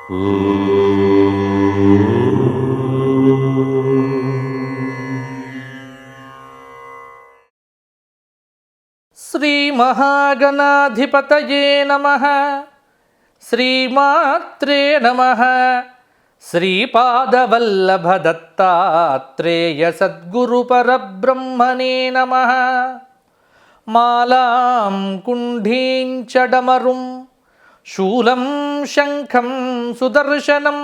శ్రీ మహాగణాధిపతయే నమః. శ్రీమాత్రే నమః. శ్రీపాదవల్లభదత్తాత్రేయ సద్గురు పరబ్రహ్మణే నమః. మాలాం కుంఢీం చ డమరుం శూలం శంఖం సుదర్శనం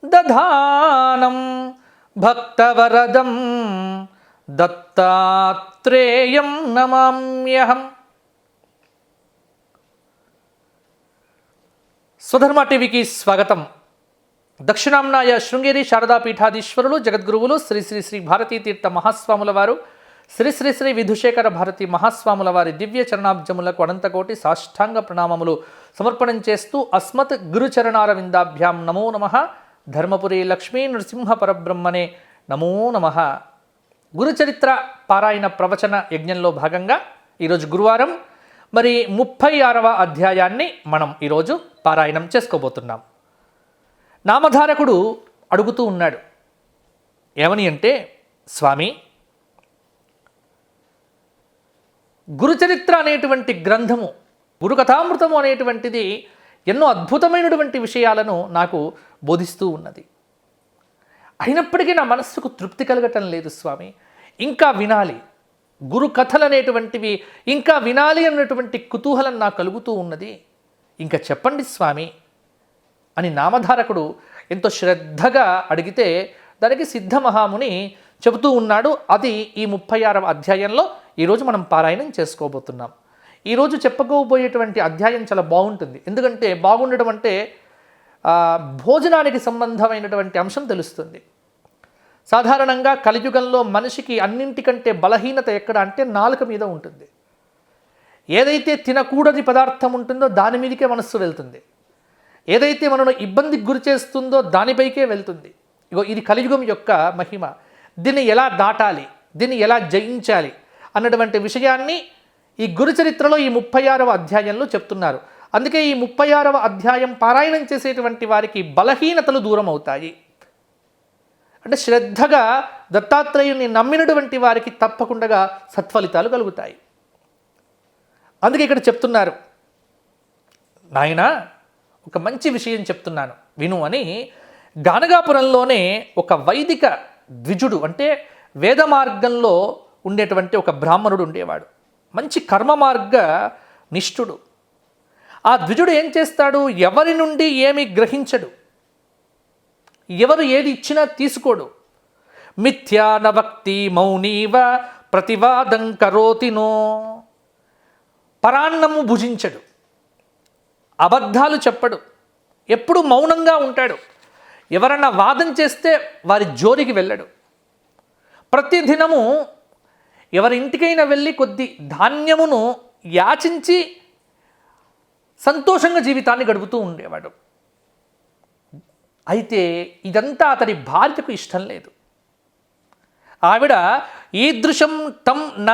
దధానం భక్తవరదం దత్తాత్రేయం నమామ్యహం. స్వధర్మ టీవీకి స్వాగతం. దక్షిణాంనాయ శృంగేరి శారదాపీఠాధీశ్వరులు జగద్గురువులు శ్రీ శ్రీ శ్రీ భారతీ తీర్థ మహాస్వాముల వారు శ్రీ శ్రీ శ్రీ విధుశేఖర భారతి మహాస్వాముల వారి దివ్య చరణాబ్జములకు అనంతకోటి సాష్టాంగ ప్రణామములు సమర్పణం చేస్తూ అస్మత్ గురుచరణారవిందాభ్యాం నమో నమః. ధర్మపురి లక్ష్మీ నృసింహ పరబ్రహ్మణే నమో నమః. గురుచరిత్ర పారాయణ ప్రవచన యజ్ఞంలో భాగంగా ఈరోజు గురువారం మరి 36వ అధ్యాయాన్ని మనం ఈరోజు పారాయణం చేసుకోబోతున్నాం. నామధారకుడు అడుగుతూ ఉన్నాడు, ఏమని అంటే, స్వామి, గురుచరిత్ర అనేటువంటి గ్రంథము, గురుకథామృతము అనేటువంటిది ఎన్నో అద్భుతమైనటువంటి విషయాలను నాకు బోధిస్తూ ఉన్నది. అయినప్పటికీ నా మనస్సుకు తృప్తి కలగటం లేదు స్వామి, ఇంకా వినాలి, గురు కథలు అనేటువంటివి ఇంకా వినాలి అన్నటువంటి కుతూహలం నాకు కలుగుతూ ఉన్నది, ఇంకా చెప్పండి స్వామి అని నామధారకుడు ఎంతో శ్రద్ధగా అడిగితే దానికి సిద్ధమహాముని చెబుతూ ఉన్నాడు. అది ఈ 36వ అధ్యాయంలో ఈరోజు మనం పారాయణం చేసుకోబోతున్నాం. ఈరోజు చెప్పుకోబోయేటువంటి అధ్యాయం చాలా బాగుంటుంది. ఎందుకంటే బాగుండడం అంటే భోజనానికి సంబంధమైనటువంటి అంశం తెలుస్తుంది. సాధారణంగా కలియుగంలో మనిషికి అన్నింటికంటే బలహీనత ఎక్కడ అంటే నాలుక మీద ఉంటుంది. ఏదైతే తినకూడని పదార్థం ఉంటుందో దాని మీదకే మనస్సు వెళ్తుంది. ఏదైతే మనను ఇబ్బందికి గురి చేస్తుందో దానిపైకే వెళ్తుంది. ఇగో ఇది కలియుగం యొక్క మహిమ. దీన్ని ఎలా దాటాలి, దీన్ని ఎలా జయించాలి అన్నటువంటి విషయాన్ని ఈ గురుచరిత్రలో ఈ 36వ అధ్యాయంలో చెప్తున్నారు. అందుకే ఈ 36వ అధ్యాయం పారాయణం చేసేటువంటి వారికి బలహీనతలు దూరం అవుతాయి. అంటే శ్రద్ధగా దత్తాత్రేయుని నమ్మినటువంటి వారికి తప్పకుండా సత్ఫలితాలు కలుగుతాయి. అందుకే ఇక్కడ చెప్తున్నారు, నాయన ఒక మంచి విషయం చెప్తున్నాను విను అని. గానగాపురంలోనే ఒక వైదిక ద్విజుడు అంటే వేద మార్గంలో ఉండేటువంటి ఒక బ్రాహ్మణుడు ఉండేవాడు. మంచి కర్మ మార్గ నిష్ఠుడు. ఆ ద్విజుడు ఏం చేస్తాడు, ఎవరి నుండి ఏమి గ్రహించడు, ఎవరు ఏది ఇచ్చినా తీసుకోడు. మిథ్యానవక్తి మౌనీవ ప్రతివాదం కరోతినో. పరాన్నము భుజించడు, అబద్ధాలు చెప్పడు, ఎప్పుడు మౌనంగా ఉంటాడు. ఎవరన్నా వాదం చేస్తే వారి జోలికి వెళ్ళడు. ప్రతిదినము ఎవరి ఇంటికైనా వెళ్ళి కొద్ది ధాన్యమును యాచించి సంతోషంగా జీవితాన్ని గడుపుతూ ఉండేవాడు. అయితే ఇదంతా అతడి భార్యకు ఇష్టం లేదు. ఆవిడ ఈదృశం తం న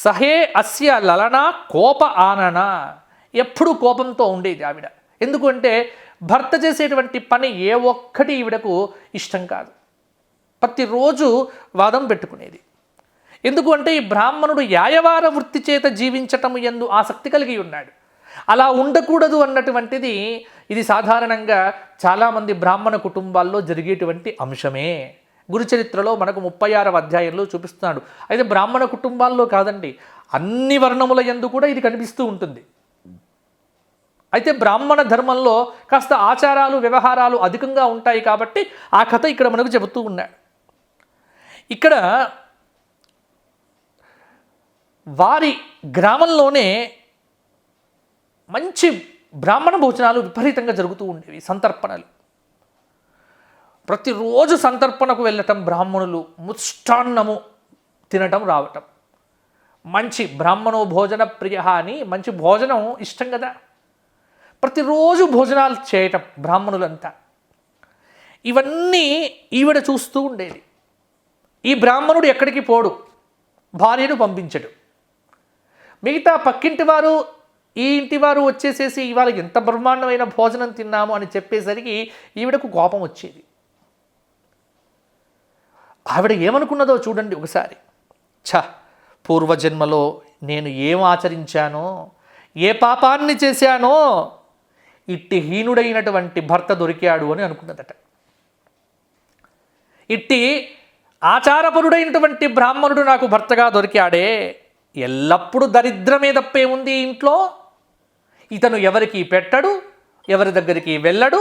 సహే అస్య లలనా కోప ఆనన. ఎప్పుడూ కోపంతో ఉండేది ఆవిడ. ఎందుకంటే భర్త చేసేటువంటి పని ఏ ఒక్కటి ఈవిడకు ఇష్టం కాదు. ప్రతిరోజు వాదం పెట్టుకునేది. ఎందుకు అంటే ఈ బ్రాహ్మణుడు యాయవార వృత్తి చేత జీవించటము యందు ఆసక్తి కలిగి ఉన్నాడు. అలా ఉండకూడదు అన్నటువంటిది ఇది సాధారణంగా చాలామంది బ్రాహ్మణ కుటుంబాల్లో జరిగేటువంటి అంశమే. గురుచరిత్రలో మనకు 36వ అధ్యాయంలో చూపిస్తున్నాడు. అయితే బ్రాహ్మణ కుటుంబాల్లో కాదండి, అన్ని వర్ణముల యందు కూడా ఇది కనిపిస్తూ ఉంటుంది. అయితే బ్రాహ్మణ ధర్మంలో కాస్త ఆచారాలు వ్యవహారాలు అధికంగా ఉంటాయి కాబట్టి ఆ కథ ఇక్కడ మనకు చెబుతూ ఉన్నాడు. ఇక్కడ వారి గ్రామంలోనే మంచి బ్రాహ్మణ భోజనాలు విపరీతంగా జరుగుతూ ఉండేవి. సంతర్పణలు, ప్రతిరోజు సంతర్పణకు వెళ్ళటం, బ్రాహ్మణులు ముష్టాన్నము తినటం రావటం. మంచి బ్రాహ్మణో భోజన ప్రియ అని మంచి భోజనం ఇష్టం కదా. ప్రతిరోజు భోజనాలు చేయటం బ్రాహ్మణులంతా. ఇవన్నీ ఈవిడ చూస్తూ ఉండేది. ఈ బ్రాహ్మణుడు ఎక్కడికి పోడు, భార్యను పంపించడు. మిగతా పక్కింటి వారు ఈ ఇంటి వారు వచ్చేసేసి ఇవాళ ఎంత బ్రహ్మాండమైన భోజనం తిన్నాము అని చెప్పేసరికి ఈవిడకు కోపం వచ్చేది. ఆవిడ ఏమనుకున్నదో చూడండి ఒకసారి. పూర్వజన్మలో నేను ఏం ఆచరించానో, ఏ పాపాన్ని చేశానో ఇట్టి హీనుడైనటువంటి భర్త దొరికాడు అని అనుకున్నదట. ఇట్టి ఆచారపరుడైనటువంటి బ్రాహ్మణుడు నాకు భర్తగా దొరికాడే, ఎల్లప్పుడూ దరిద్రమే తప్పే ఉంది ఇంట్లో. ఇతను ఎవరికి పెట్టడు, ఎవరి దగ్గరికి వెళ్ళడు,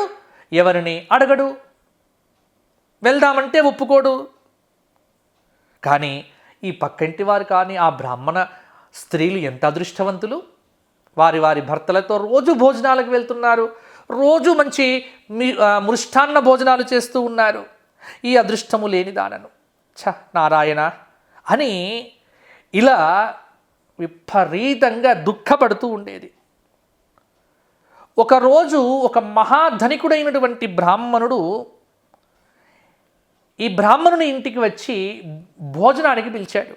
ఎవరిని అడగడు, వెళ్దామంటే ఒప్పుకోడు. కానీ ఈ పక్కంటి వారు కానీ ఆ బ్రాహ్మణ స్త్రీలు ఎంత అదృష్టవంతులు. వారి వారి భర్తలతో రోజు భోజనాలకు వెళ్తున్నారు, రోజు మంచి మృష్టాన్న భోజనాలు చేస్తూ ఉన్నారు. ఈ అదృష్టము లేని దానను నారాయణ అని ఇలా విపరీతంగా దుఃఖపడుతూ ఉండేది. ఒకరోజు ఒక మహాధనికుడైనటువంటి బ్రాహ్మణుడు ఈ బ్రాహ్మణుని ఇంటికి వచ్చి భోజనానికి పిలిచాడు.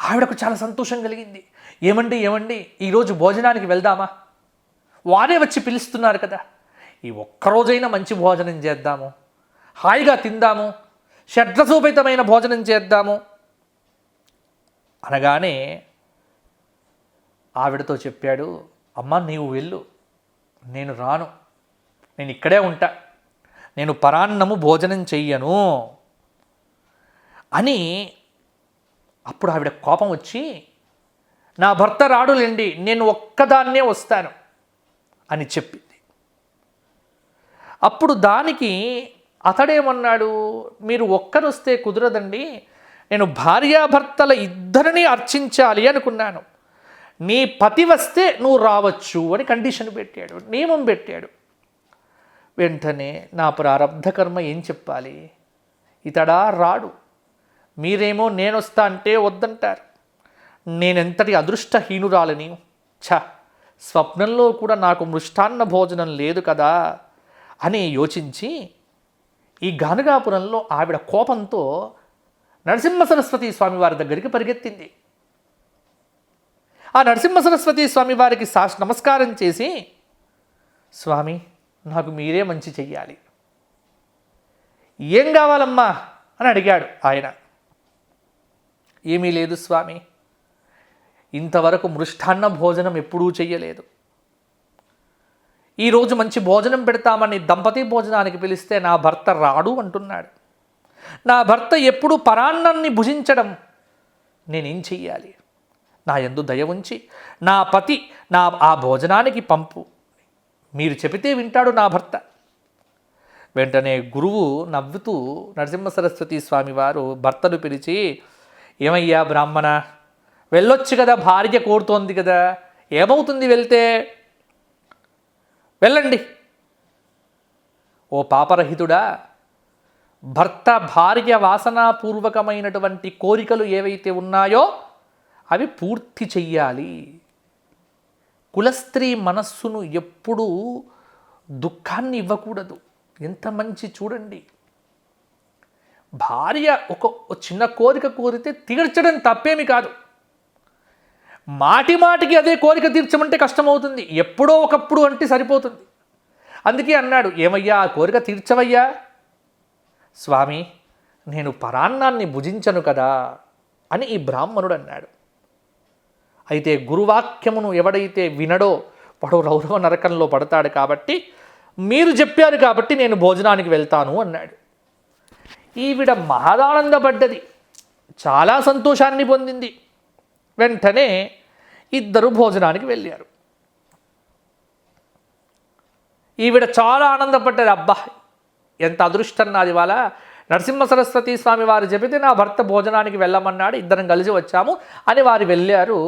ఆవిడకు చాలా సంతోషం కలిగింది. ఏమండి ఈరోజు భోజనానికి వెళ్దామా? వారే వచ్చి పిలుస్తున్నారు కదా, ఈ ఒక్కరోజైనా మంచి భోజనం చేద్దాము, హాయిగా తిందాము, షడ్రసోపేతమైన భోజనం చేద్దాము అనగానే ఆవిడతో చెప్పాడు, అమ్మ నీవు వెళ్ళు, నేను రాను, నేను ఇక్కడే ఉంటా, నేను పరాన్నము భోజనం చెయ్యను అని. అప్పుడు ఆవిడ కోపం వచ్చి, నా భర్త రాడులేండి, నేను ఒక్కదాన్నే వస్తాను అని చెప్పింది. అప్పుడు దానికి అతడేమన్నాడు, మీరు ఒక్కరు వస్తే కుదరదండి, నేను భార్యాభర్తల ఇద్దరిని అర్చించాలి అనుకున్నాను, నీ పతి వస్తే నువ్వు రావచ్చు అని కండిషన్ పెట్టాడు, నియమం పెట్టాడు. వెంటనే నా ప్రారబ్ధ కర్మ ఏం చెప్పాలి, ఇతడా రాడు, మీరేమో నేనొస్తా అంటే వద్దంటారు, నేనెంతటి అదృష్టహీనురాలని, స్వప్నంలో కూడా నాకు మృష్టాన్న భోజనం లేదు కదా అని యోచించి ఈ గానగాపురంలో ఆవిడ కోపంతో నరసింహ సరస్వతి స్వామివారి దగ్గరికి పరిగెత్తింది. ఆ నరసింహ సరస్వతి స్వామివారికి నమస్కారం చేసి, స్వామి నాకు మీరే మంచి చెయ్యాలి, ఏం కావాలమ్మా అని అడిగాడు ఆయన. ఏమీ లేదు స్వామి, ఇంతవరకు మృష్టాన్న భోజనం ఎప్పుడూ చెయ్యలేదు, ఈరోజు మంచి భోజనం పెడతామని దంపతి భోజనానికి పిలిస్తే నా భర్త రాడు అంటున్నాడు, నా భర్త ఎప్పుడు పరాన్నాన్ని భుజించడం, నేనేం చెయ్యాలి, నా యందు దయ ఉంచి నా పతి ఆ భోజనానికి పంపు, మీరు చెబితే వింటాడు నా భర్త. వెంటనే గురువు నవ్వుతూ నరసింహ సరస్వతి స్వామివారు భర్తను పిలిచి, ఏమయ్యా బ్రాహ్మణ, వెళ్ళొచ్చు కదా, భార్య కోరుతోంది కదా, ఏమవుతుంది వెళ్తే, వెళ్ళండి. ఓ పాపరహితుడా, భర్త భార్య వాసనాపూర్వకమైనటువంటి కోరికలు ఏవైతే ఉన్నాయో అవి పూర్తి చెయ్యాలి. కులస్త్రీ మనస్సును ఎప్పుడూ దుఃఖాన్ని ఇవ్వకూడదు. ఎంత మంచి చూడండి, భార్య ఒక చిన్న కోరిక కోరితే తీర్చడం తప్పేమి కాదు, మాటి మాటికి అదే కోరిక తీర్చమంటే కష్టమవుతుంది, ఎప్పుడో ఒకప్పుడు అంటే సరిపోతుంది. అందుకే అన్నాడు, ఏమయ్యా ఆ కోరిక తీర్చవయ్యా. స్వామి నేను పరాన్నాన్ని భుజించను కదా అని ఈ బ్రాహ్మణుడు అన్నాడు. అయితే గురువాక్యమును ఎవడైతే వినడో వాడు రౌరవ నరకంలో పడతాడు, కాబట్టి మీరు చెప్పారు కాబట్టి నేను భోజనానికి వెళ్తాను అన్నాడు. ఈవిడ మహదానందపడ్డది, చాలా సంతోషాన్ని పొందింది. వెంటనే ఇద్దరు భోజనానికి వెళ్ళారు. ఈవిడ చాలా ఆనందపడ్డది, అబ్బా ఎంత అదృష్టం నాది, వాళ్ళ నరసింహ సరస్వతి స్వామి వారు చెబితే నా భర్త భోజనానికి వెళ్ళమన్నాడు, ఇద్దరం కలిసి వచ్చాము అని వారు వెళ్ళారు.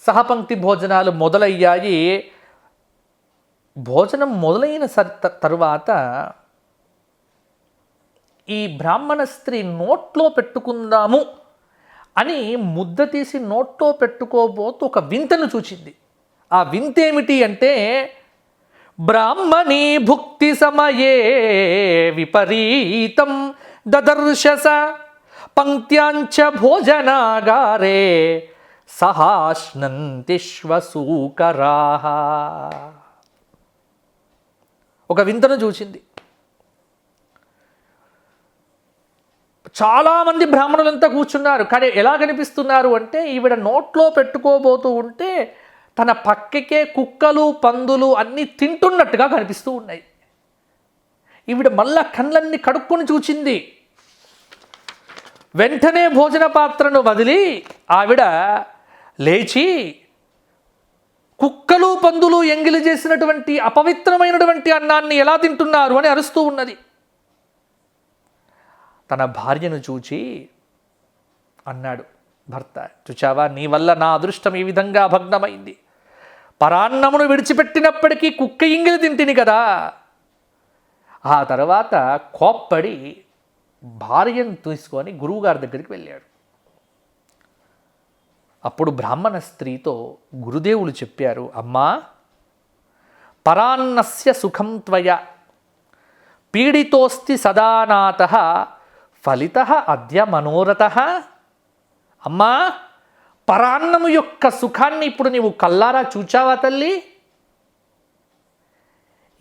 సహపంక్తి భోజనాలు మొదలయ్యాయి. భోజనం మొదలైన తరువాత ఈ బ్రాహ్మణ స్త్రీ నోట్లో పెట్టుకుందాము అని ముద్ద తీసి నోట్లో పెట్టుకోబోతూ ఒక వింతను చూచింది. ఆ వింత ఏమిటి అంటే, బ్రాహ్మణీ భుక్తి సమయే విపరీతం దదర్శస పంక్త్యాంచ భోజనాగారే సహాశ్నంతి శ్వసూకరాః. ఒక వింతను చూసింది. చాలామంది బ్రాహ్మణులంతా కూర్చున్నారు. కానీ ఎలా కనిపిస్తున్నారు అంటే ఈవిడ నోట్లో పెట్టుకోబోతూ ఉంటే తన పక్కకే కుక్కలు పందులు అన్నీ తింటున్నట్టుగా కనిపిస్తూ ఉన్నాయి. ఈవిడ మళ్ళా కళ్ళన్ని కడుక్కొని చూచింది. వెంటనే భోజన పాత్రను వదిలి ఆవిడ లేచి కుక్కలు పందులు ఎంగిలి చేసినటువంటి అపవిత్రమైనటువంటి అన్నాన్ని ఎలా తింటున్నారు అని అరుస్తూ ఉన్నది. తన భార్యను చూచి అన్నాడు భర్త, చూచావా, నీ వల్ల నా అదృష్టం ఈ విధంగా భగ్నమైంది. పరాన్నమును విడిచిపెట్టినప్పటికీ కుక్క ఇంగిలి తింటిని కదా. ఆ తర్వాత కోప్పడి భార్యను తీసుకొని గురువుగారి దగ్గరికి వెళ్ళాడు. అప్పుడు బ్రాహ్మణ స్త్రీతో గురుదేవులు చెప్పారు, అమ్మా, పరాన్నస్య సుఖం త్వయ పీడితోస్తి సదానాథః ఫలితః అద్య మనోరథః. అమ్మా, పరాన్నము యొక్క సుఖాన్ని ఇప్పుడు నీవు కల్లారా చూచావా తల్లి?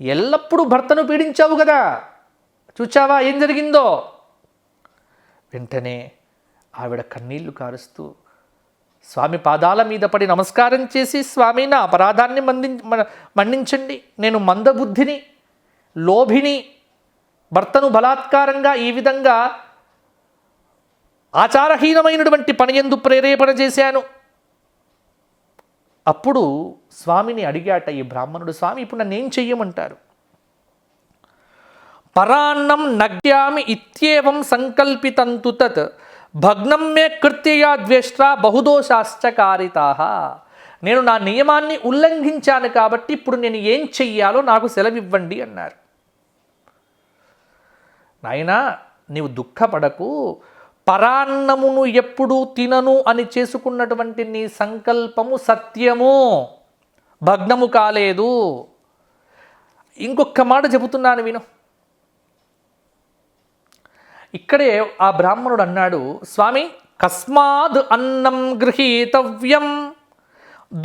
ఎల్లప్పుడూ భర్తను పీడించావు కదా, చూచావా ఏం జరిగిందో? వెంటనే ఆవిడ కన్నీళ్లు కారుస్తూ స్వామి పాదాల మీద పడి నమస్కారం చేసి, స్వామి నా అపరాధాన్ని మన్నించండి, నేను మందబుద్ధిని, లోభిని, భర్తను బలాత్కారంగా ఈ విధంగా ఆచారహీనమైనటువంటి పని యందు ప్రేరేపణ చేశాను. అప్పుడు స్వామిని అడిగాట ఈ బ్రాహ్మణుడు, స్వామి ఇప్పుడు నన్ను ఏం చెయ్యమంటారు? పరాన్నం నగ్యామి ఇత్యేవం సంకల్పితంతు తత్ భగ్నం మే కృత్యయా ద్వేష్ట్రా బహుదోషాశ్చ కారితాః. నేను నా నియమాన్ని ఉల్లంఘించాను కాబట్టి ఇప్పుడు నేను ఏం చెయ్యాలో నాకు సెలవివ్వండి అన్నారు. నాయనా, నీవు దుఃఖపడకు, పరాన్నమును ఎప్పుడు తినను అని చేసుకున్నటువంటి నీ సంకల్పము సత్యము, భగ్నము కాలేదు. ఇంకొక మాట చెబుతున్నాను విను. ఇక్కడే ఆ బ్రాహ్మణుడు అన్నాడు, స్వామి, కస్మాద్ అన్నం గృహీతవ్యం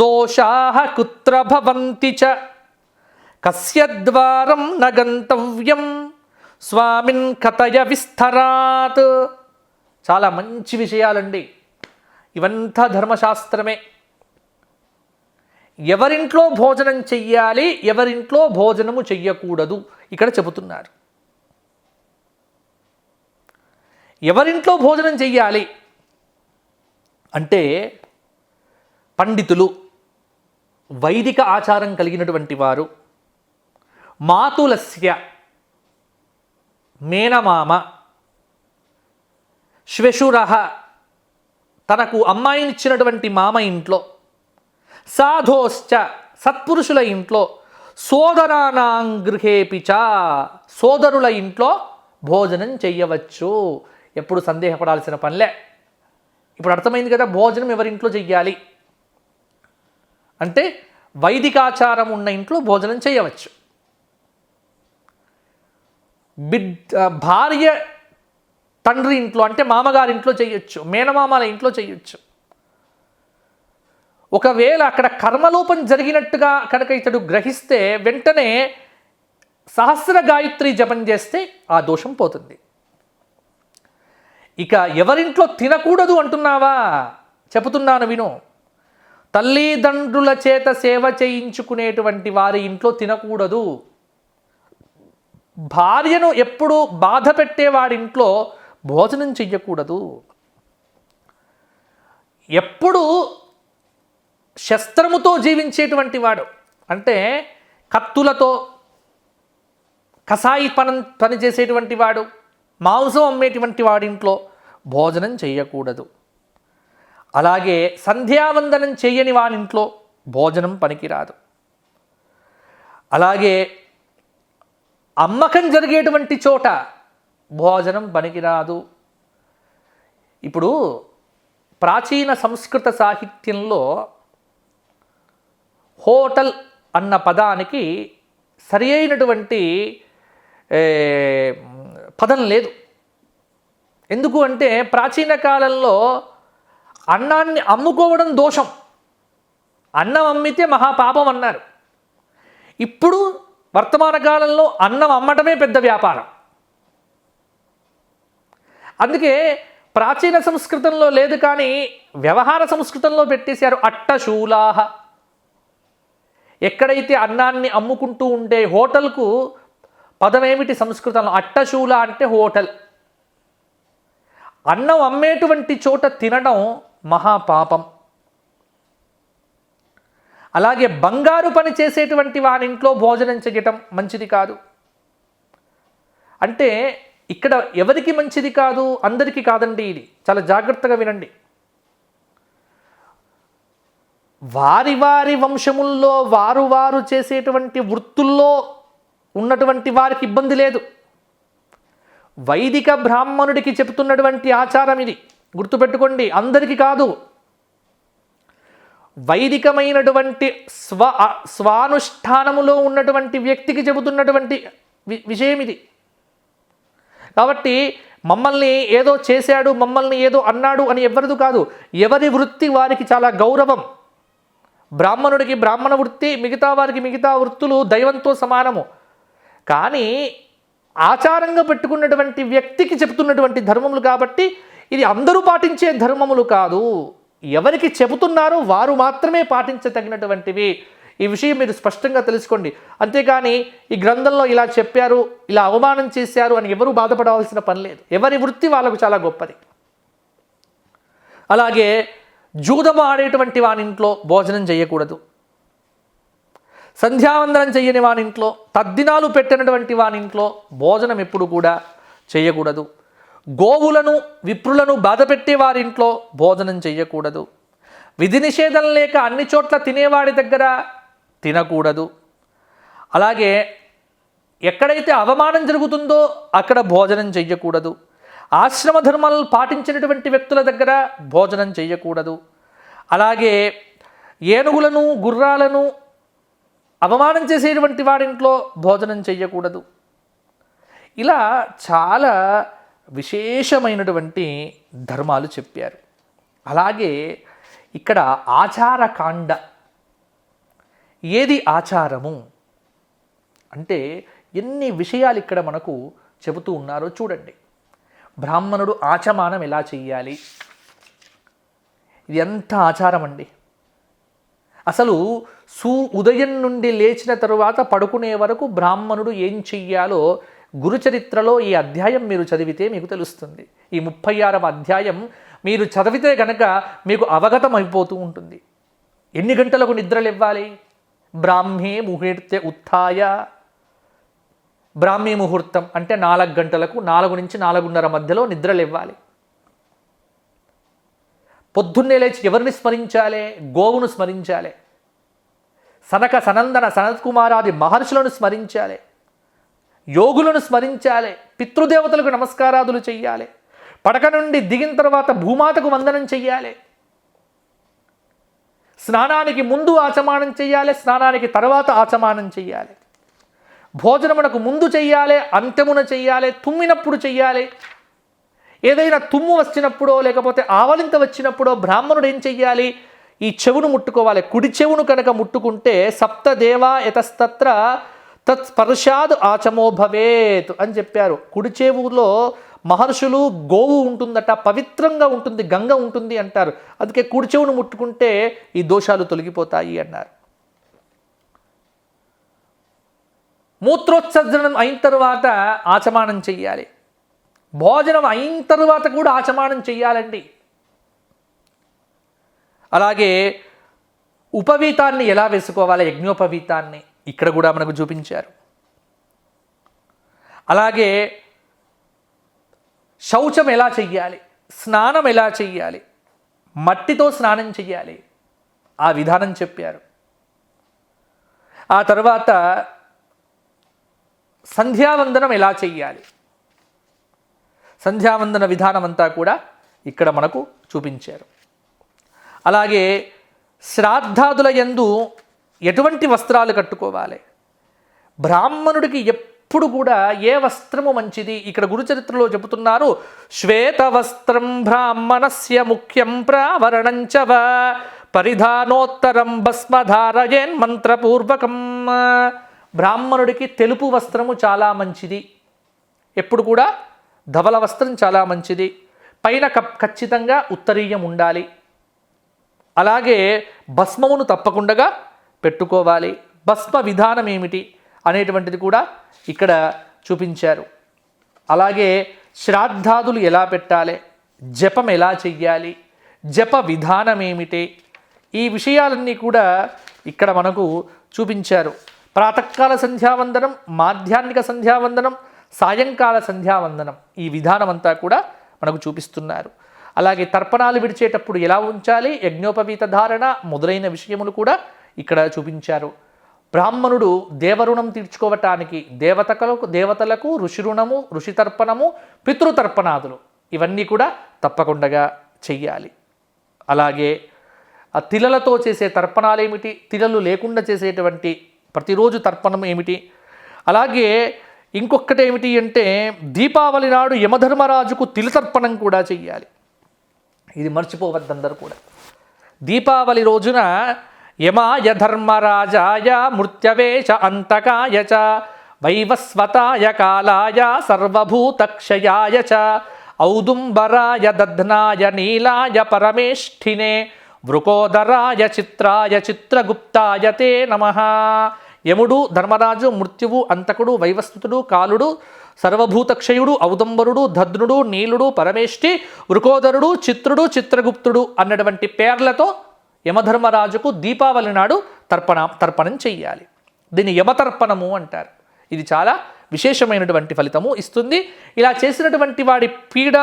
దోషాః కుత్ర భవంతి చ కస్య ద్వారం న గంతవ్యం స్వామిన్ కథయ విస్తరాత్. చాలా మంచి విషయాలండి ఇవంతా, ధర్మశాస్త్రమే. ఎవరింట్లో భోజనం చెయ్యాలి, ఎవరింట్లో భోజనము చెయ్యకూడదు ఇక్కడ చెబుతున్నారు. ఎవరింట్లో భోజనం చెయ్యాలి అంటే పండితులు, వైదిక ఆచారం కలిగినటువంటి వారు, మాతులస్య మేనమామ, శ్వశురః తనకు అమ్మాయినిచ్చినటువంటి మామ ఇంట్లో, సాధోశ్చ సత్పురుషుల ఇంట్లో, సోదరానాం గృహేపి చ సోదరుల ఇంట్లో భోజనం చెయ్యవచ్చు. ఎప్పుడు సందేహపడాల్సిన పనిలే. ఇప్పుడు అర్థమైంది కదా భోజనం ఎవరింట్లో చెయ్యాలి అంటే వైదికాచారం ఉన్న ఇంట్లో భోజనం చేయవచ్చు. భార్య తండ్రి ఇంట్లో అంటే మామగారి ఇంట్లో చేయొచ్చు, మేనమామల ఇంట్లో చేయొచ్చు. ఒకవేళ అక్కడ కర్మలోపం జరిగినట్టుగా కనుక ఇతడు గ్రహిస్తే వెంటనే సహస్ర గాయత్రి జపం చేస్తే ఆ దోషం పోతుంది. ఇక ఎవరింట్లో తినకూడదు అంటున్నావా? చెబుతున్నాను విను. తల్లిదండ్రుల చేత సేవ చేయించుకునేటువంటి వారి ఇంట్లో తినకూడదు. భార్యను ఎప్పుడు బాధ పెట్టేవాడింట్లో భోజనం చెయ్యకూడదు. ఎప్పుడు శస్త్రముతో జీవించేటువంటి వాడు అంటే కత్తులతో కసాయి పని చేసేటువంటి వాడు, మాంసం అమ్మేటువంటి వాడింట్లో భోజనం చేయకూడదు. అలాగే సంధ్యావందనం చేయని వాడింట్లో భోజనం పనికిరాదు. అలాగే అమ్మకం జరిగేటువంటి చోట భోజనం పనికిరాదు. ఇప్పుడు ప్రాచీన సంస్కృత సాహిత్యంలో హోటల్ అన్న పదానికి సరి అయినటువంటి పదం లేదు. ఎందుకు అంటే ప్రాచీన కాలంలో అన్నాన్ని అమ్ముకోవడం దోషం, అన్నం అమ్మితే మహాపాపం అన్నారు. ఇప్పుడు వర్తమాన కాలంలో అన్నం అమ్మటమే పెద్ద వ్యాపారం. అందుకే ప్రాచీన సంస్కృతంలో లేదు కానీ వ్యవహార సంస్కృతంలో పెట్టేశారు అట్టశూలాహ. ఎక్కడైతే అన్నాన్ని అమ్ముకుంటూ ఉండే హోటల్కు పదమేమిటి సంస్కృతంలో? అట్టశూల అంటే హోటల్. అన్నం అమ్మేటువంటి చోట తినడం మహాపాపం. అలాగే బంగారు పని చేసేటువంటి వారింట్లో భోజనం చేయటం మంచిది కాదు. అంటే ఇక్కడ ఎవరికి మంచిది కాదు? అందరికీ కాదండి. ఇది చాలా జాగ్రత్తగా వినండి. వారి వారి వంశముల్లో వారు చేసేటువంటి వృత్తుల్లో ఉన్నటువంటి వారికి ఇబ్బంది లేదు. వైదిక బ్రాహ్మణుడికి చెబుతున్నటువంటి ఆచారం ఇది, గుర్తుపెట్టుకోండి. అందరికీ కాదు. వైదికమైనటువంటి స్వానుష్ఠానములో ఉన్నటువంటి వ్యక్తికి చెబుతున్నటువంటి విషయం ఇది. కాబట్టి మమ్మల్ని ఏదో చేశాడు, మమ్మల్ని ఏదో అన్నాడు అని ఎవరిది కాదు. ఎవరి వృత్తి వారికి చాలా గౌరవం. బ్రాహ్మణుడికి బ్రాహ్మణ వృత్తి, మిగతా వారికి మిగతా వృత్తులు దైవంతో సమానము. కానీ ఆచారంగా పెట్టుకున్నటువంటి వ్యక్తికి చెబుతున్నటువంటి ధర్మములు కాబట్టి ఇది అందరూ పాటించే ధర్మములు కాదు. ఎవరికి చెబుతున్నారో వారు మాత్రమే పాటించదగినటువంటివి. ఈ విషయం మీరు స్పష్టంగా తెలుసుకోండి. అంతేకాని ఈ గ్రంథంలో ఇలా చెప్పారు, ఇలా అవమానం చేశారు అని ఎవరూ బాధపడవలసిన పని లేదు. ఎవరి వృత్తి వాళ్ళకు చాలా గొప్పది. అలాగే జూదము ఆడేటువంటి వానింట్లో భోజనం చేయకూడదు. సంధ్యావందనం చేయని వానింట్లో, తద్దినాలు పెట్టినటువంటి వానింట్లో భోజనం ఎప్పుడు కూడా చేయకూడదు. గోవులను విప్రులను బాధపెట్టే వారింట్లో భోజనం చేయకూడదు. విధి నిషేధం లేక అన్ని చోట్ల తినేవాడి దగ్గర తినకూడదు. అలాగే ఎక్కడైతే అవమానం జరుగుతుందో అక్కడ భోజనం చేయకూడదు. ఆశ్రమ ధర్మాలను పాటించినటువంటి వ్యక్తుల దగ్గర భోజనం చేయకూడదు. అలాగే ఏనుగులను గుర్రాలను అవమానం చేసేటువంటి వాడింట్లో భోజనం చేయకూడదు. ఇలా చాలా విశేషమైనటువంటి ధర్మాలు చెప్పారు. అలాగే ఇక్కడ ఆచారకాండ. ఏది ఆచారము అంటే ఎన్ని విషయాలు ఇక్కడ మనకు చెబుతూ ఉన్నారో చూడండి. బ్రాహ్మణుడు ఆచమానం ఎలా చెయ్యాలి? ఇది ఎంత ఆచారం అండి. అసలు ఉదయం నుండి లేచిన తరువాత పడుకునే వరకు బ్రాహ్మణుడు ఏం చెయ్యాలో గురుచరిత్రలో ఈ అధ్యాయం మీరు చదివితే మీకు తెలుస్తుంది. ఈ 36వ అధ్యాయం మీరు చదివితే గనక మీకు అవగతం అయిపోతూ ఉంటుంది. ఎన్ని గంటలకు నిద్రలేవ్వాలి? బ్రాహ్మే ముహూర్తే ఉత్థాయ. బ్రాహ్మీ ముహూర్తం అంటే 4 గంటలకు, 4 నుంచి 4:30 మధ్యలో నిద్రలేవ్వాలి. పొద్దున్నే లేచి ఎవరిని స్మరించాలి? గోవును స్మరించాలి. సనక సనందన సనత్కుమారాది మహర్షులను స్మరించాలి. యోగులను స్మరించాలి. పితృదేవతలకు నమస్కారాదులు చెయ్యాలి. పడక నుండి దిగిన తర్వాత భూమాతకు వందనం చెయ్యాలి. స్నానానికి ముందు ఆచమానం చెయ్యాలి, స్నానానికి తర్వాత ఆచమానం చెయ్యాలి. భోజనమునకు ముందు చెయ్యాలి, అంత్యమున చెయ్యాలి, తుమ్మినప్పుడు చెయ్యాలి. ఏదైనా తుమ్ము వచ్చినప్పుడో లేకపోతే ఆవలింత వచ్చినప్పుడో బ్రాహ్మణుడు ఏం చెయ్యాలి? ఈ చెవును ముట్టుకోవాలి. కుడి చెవును కనుక ముట్టుకుంటే సప్తదేవా యతస్తత్ర తత్స్పర్శాద్ ఆచమో భవేత్ అని చెప్పారు. కుడి చెవులో మహర్షులు గోవు ఉంటుందట, పవిత్రంగా ఉంటుంది, గంగ ఉంటుంది అంటారు. అందుకే కుడి చెవును ముట్టుకుంటే ఈ దోషాలు తొలగిపోతాయి అన్నారు. మూత్రోత్సర్జనం అయిన తరువాత ఆచమానం చెయ్యాలి. భోజనం అయిన తరువాత కూడా ఆచమానం చెయ్యాలండి. అలాగే ఉపవీతాన్ని ఎలా వేసుకోవాలి? యజ్ఞోపవీతాన్ని ఇక్కడ కూడా మనకు చూపించారు. అలాగే శౌచం ఎలా చెయ్యాలి, స్నానం ఎలా చెయ్యాలి, మట్టితో స్నానం చెయ్యాలి, ఆ విధానం చెప్పారు. ఆ తర్వాత సంధ్యావందనం ఎలా చెయ్యాలి, సంధ్యావందన విధానం అంతా కూడా ఇక్కడ మనకు చూపించారు. అలాగే శ్రాద్ధాదుల యందు ఎటువంటి వస్త్రాలు కట్టుకోవాలి, బ్రాహ్మణుడికి ఎప్పుడు కూడా ఏ వస్త్రము మంచిది? ఇక్కడ గురుచరిత్రలో చెబుతున్నారు, శ్వేత వస్త్రం బ్రాహ్మణస్య ముఖ్యం ప్రావరణంచవ పరిధానోత్తరం భస్మధారయేన్ మంత్రపూర్వకం. బ్రాహ్మణుడికి తెలుపు వస్త్రము చాలా మంచిది. ఎప్పుడు కూడా ధవల వస్త్రం చాలా మంచిది. పైన ఖచ్చితంగా ఉత్తరీయం ఉండాలి. అలాగే భస్మమును తప్పకుండా పెట్టుకోవాలి. భస్మ విధానం ఏమిటి అనేటువంటిది కూడా ఇక్కడ చూపించారు. అలాగే శ్రాద్ధాదులు ఎలా పెట్టాలి, జపం ఎలా చెయ్యాలి, జప విధానం ఏమిటి, ఈ విషయాలన్నీ కూడా ఇక్కడ మనకు చూపించారు. ప్రాతకాల సంధ్యావందనం, మాధ్యాహ్నిక సంధ్యావందనం, సాయంకాల సంధ్యావందనం, ఈ విధానం అంతా కూడా మనకు చూపిస్తున్నారు. అలాగే తర్పణాలు విడిచేటప్పుడు ఎలా ఉంచాలి, యజ్ఞోపవీత ధారణ మొదలైన విషయములు కూడా ఇక్కడ చూపించారు. బ్రాహ్మణుడు దేవరుణం తీర్చుకోవటానికి దేవతలకు ఋషి రుణము, ఋషి తర్పణము, పితృతర్పణాదులు ఇవన్నీ కూడా తప్పకుండా చెయ్యాలి. అలాగే ఆ తిలలతో చేసే తర్పణాలు ఏమిటి, తిలలు లేకుండా చేసేటువంటి ప్రతిరోజు తర్పణం ఏమిటి, అలాగే ఇంకొకటి ఏమిటి అంటే దీపావళి నాడు యమధర్మరాజుకు తిలతర్పణం కూడా చెయ్యాలి. ఇది మర్చిపోవద్దందరూ కూడా. దీపావళి రోజున యమాయ ధర్మరాజాయ మృత్యవేష అంతకాయ చ వైవస్వతాయ కాలాయ సర్వభూతక్షయాయ చ ఔదుంబరాయ దధ్నాయ నీలాయ పరమేష్ఠినే వృకోదరాయ చిత్రాయ చిత్రగుప్తాయ తే నమః. యముడు, ధర్మరాజు, మృత్యువు, అంతకుడు, వైవస్వతుడు, కాలుడు, సర్వభూతక్షయుడు, ఔదంబరుడు, దధ్నుడు, నీలుడు, పరమేష్ఠి, వృకోదరుడు, చిత్రుడు, చిత్రగుప్తుడు అన్నటువంటి పేర్లతో యమధర్మరాజుకు దీపావళి నాడు తర్పణం చెయ్యాలి. దీన్ని యమతర్పణము అంటారు. ఇది చాలా విశేషమైనటువంటి ఫలితము ఇస్తుంది. ఇలా చేసినటువంటి వాడి పీడ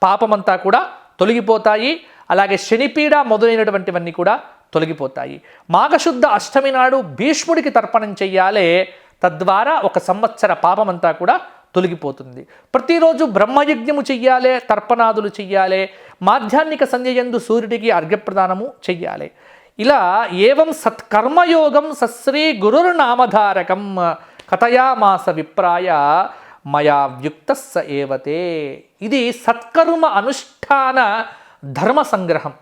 పాపమంతా కూడా తొలగిపోతాయి. అలాగే శనిపీడ మొదలైనటువంటివన్నీ కూడా తొలగిపోతాయి. మాఘశుద్ధ అష్టమి నాడు భీష్ముడికి తర్పణం చెయ్యాలి. తద్వారా ఒక సంవత్సర పాపమంతా కూడా తొలగిపోతుంది. ప్రతిరోజు బ్రహ్మయజ్ఞము చెయ్యాలి, తర్పణాదులు చెయ్యాలి. మాధ్యాహ్నిక సంధ్యయందు సూర్యుడికి అర్ఘ్యప్రదానము చెయ్యాలి. ఇలా ఏవం సత్కర్మయోగం సశ్రీ గురుర్నామధారకం కథయామాస విప్రాయ మయా వ్యుక్త స ఏవతే. ఇది సత్కర్మ అనుష్ఠాన ధర్మ సంగ్రహం.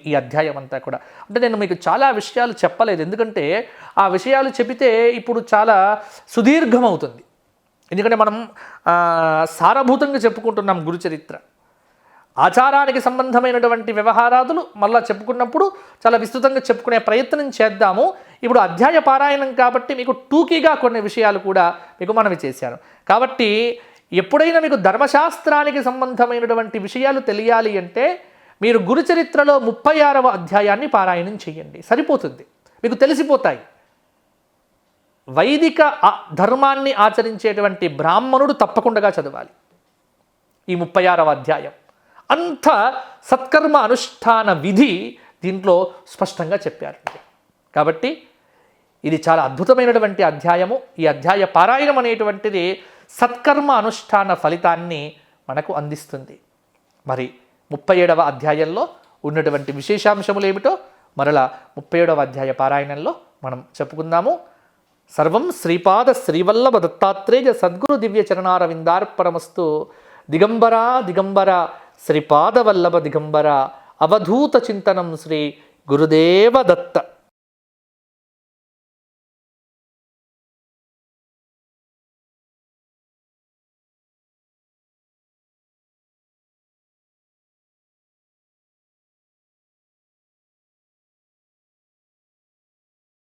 ఈ అధ్యాయం అంతా కూడా. అంటే నేను మీకు చాలా విషయాలు చెప్పలేదు, ఎందుకంటే ఆ విషయాలు చెబితే ఇప్పుడు చాలా సుదీర్ఘం అవుతుంది. ఎందుకంటే మనం సారభూతంగా చెప్పుకుంటున్నాం గురుచరిత్ర. ఆచారానికి సంబంధమైనటువంటి వ్యవహారాదులు మళ్ళా చెప్పుకున్నప్పుడు చాలా విస్తృతంగా చెప్పుకునే ప్రయత్నం చేద్దాము. ఇప్పుడు అధ్యాయ పారాయణం కాబట్టి మీకు టూకీగా కొన్ని విషయాలు కూడా మీకు మనవి చేశాను. కాబట్టి ఎప్పుడైనా మీకు ధర్మశాస్త్రానికి సంబంధమైనటువంటి విషయాలు తెలియాలి అంటే మీరు గురుచరిత్రలో 36వ అధ్యాయాన్ని పారాయణం చేయండి, సరిపోతుంది, మీకు తెలిసిపోతాయి. వైదిక ధర్మాన్ని ఆచరించేటువంటి బ్రాహ్మణుడు తప్పకుండా చదవాలి ఈ 36వ అధ్యాయం. అంత సత్కర్మ అనుష్ఠాన విధి దీంట్లో స్పష్టంగా చెప్పారు. కాబట్టి ఇది చాలా అద్భుతమైనటువంటి అధ్యాయము. ఈ అధ్యాయ పారాయణం అనేటువంటిది సత్కర్మ అనుష్ఠాన ఫలితాన్ని మనకు అందిస్తుంది. మరి 37వ అధ్యాయంలో ఉన్నటువంటి విశేషాంశములు ఏమిటో మరలా 37వ అధ్యాయ పారాయణంలో మనం చెప్పుకుందాము. సర్వం శ్రీపాద శ్రీవల్లభ దత్తాత్రేయ సద్గురు దివ్య చరణారవిందార్పణమస్తు. దిగంబరా దిగంబర శ్రీపాదవల్లభ దిగంబర అవధూత చింతనం శ్రీ గురుదేవ దత్త.